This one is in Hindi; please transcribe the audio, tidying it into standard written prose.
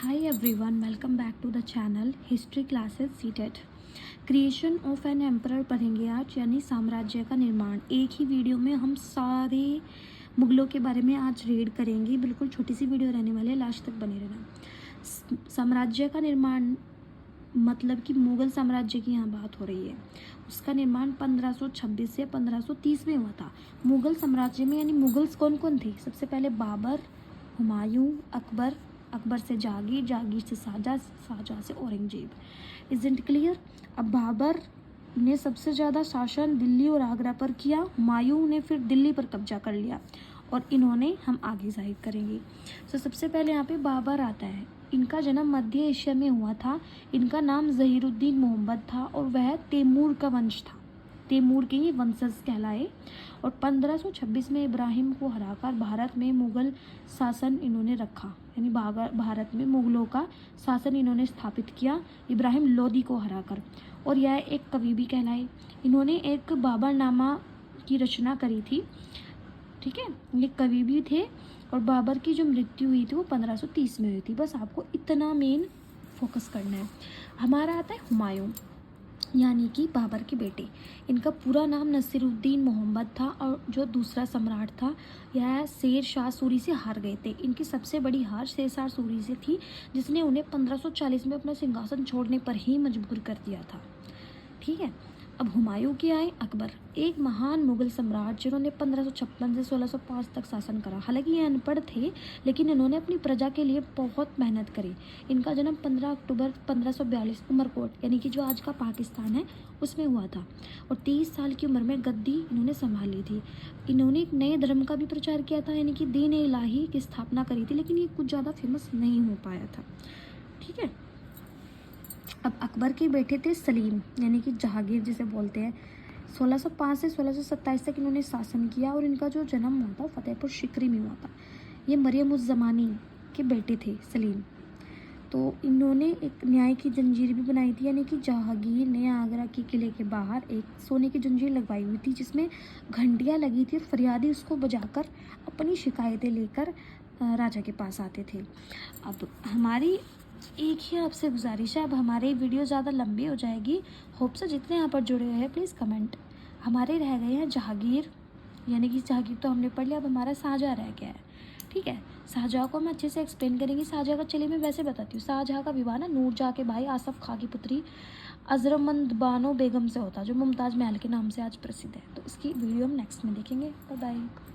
Hi everyone, welcome back to the channel History Classes CTET. Creation of an emperor पढ़ेंगे आज, यानी साम्राज्य का निर्माण। एक ही वीडियो में हम सारे मुगलों के बारे में आज रीड करेंगे। बिल्कुल छोटी सी वीडियो रहने वाली है, लास्ट तक बने रहना। साम्राज्य का निर्माण मतलब कि मुगल साम्राज्य की यहाँ बात हो रही है। उसका निर्माण 1526 से 1530 में हुआ था। मुगल साम्राज्य में यानी मुगल्स कौन कौन थे? सबसे पहले बाबर, हुमायूं, अकबर, अकबर से जहांगीर, जहांगीर से शाहजहां, शाहजहां से औरंगजेब। Is it clear? अब बाबर ने सबसे ज़्यादा शासन दिल्ली और आगरा पर किया, हुमायूं ने फिर दिल्ली पर कब्जा कर लिया, और इन्होंने हम आगे जाहिर करेंगे। तो सबसे पहले यहाँ पे बाबर आता है। इनका जन्म मध्य एशिया में हुआ था। इनका नाम ज़हीरुद्दीन मोहम्मद था और वह तैमूर का वंश था। तैमूर के ही वंशज कहलाए। और 1526 में इब्राहिम को हराकर भारत में मुगल शासन इन्होंने रखा, यानी भारत में मुगलों का शासन इन्होंने स्थापित किया इब्राहिम लोदी को हराकर। और यह एक कवि भी कहलाए। इन्होंने एक बाबरनामा की रचना करी थी, ठीक है, ये कवि भी थे। और बाबर की जो मृत्यु हुई थी वो 1530 में हुई थी। बस आपको इतना मेन फोकस करना है। हमारा आता है हुमायूं, यानी कि बाबर के बेटे। इनका पूरा नाम नसीरुद्दीन मोहम्मद था, और जो दूसरा सम्राट था यह शेर शाह सूरी से हार गए थे। इनकी सबसे बड़ी हार शेर शाह सूरी से थी, जिसने उन्हें 1540 में अपना सिंहासन छोड़ने पर ही मजबूर कर दिया था। ठीक है। अब हुमायूं के आए अकबर, एक महान मुगल सम्राट जिन्होंने 1556 से 1605 तक शासन करा। हालांकि ये अनपढ़ थे, लेकिन इन्होंने अपनी प्रजा के लिए बहुत मेहनत करी। इनका जन्म 15 अक्टूबर 1542 उमरकोट, यानी कि जो आज का पाकिस्तान है, उसमें हुआ था। और 30 साल की उम्र में गद्दी इन्होंने संभाली थी। इन्होंने एक नए धर्म का भी प्रचार किया था, यानी कि दीन इलाही की स्थापना करी थी, लेकिन ये कुछ ज़्यादा फेमस नहीं हो पाया था। ठीक है। अब अकबर के बेटे थे सलीम, यानी कि जहांगीर जिसे बोलते हैं। 1605 से 1627 तक इन्होंने शासन किया, और इनका जो जन्म हुआ था फतेहपुर सिकरी में हुआ था। ये मरियम उज़ ज़मानी के बेटे थे सलीम। तो इन्होंने एक न्याय की जंजीर भी बनाई थी, यानी कि जहांगीर ने आगरा के किले के बाहर एक सोने की जंजीर लगवाई हुई थी, जिसमें घंटियाँ लगी थी, और फरियादी उसको बजाकर अपनी शिकायतें लेकर राजा के पास आते थे। अब हमारी एक ही आपसे गुजारिश है, अब हमारी वीडियो ज़्यादा लंबी हो जाएगी। होप से जितने यहाँ पर जुड़े हुए हैं प्लीज़ कमेंट। हमारे रह गए हैं जहांगीर, यानी कि जहांगीर तो हमने पढ़ लिया। अब हमारा शाहजहाँ रह गया है। ठीक है। शाहजहाँ को हम अच्छे से एक्सप्लेन करेंगे। शाहजहाँ का चलिए मैं वैसे बताती हूँ। शाहजहाँ का विवाह ना नूरजहाँ के भाई आसफ खां की पुत्री अजरमंद बानो बेगम से होता, जो मुमताज़ महल के नाम से आज प्रसिद्ध है। तो इसकी वीडियो हम नेक्स्ट में देखेंगे। Bye bye.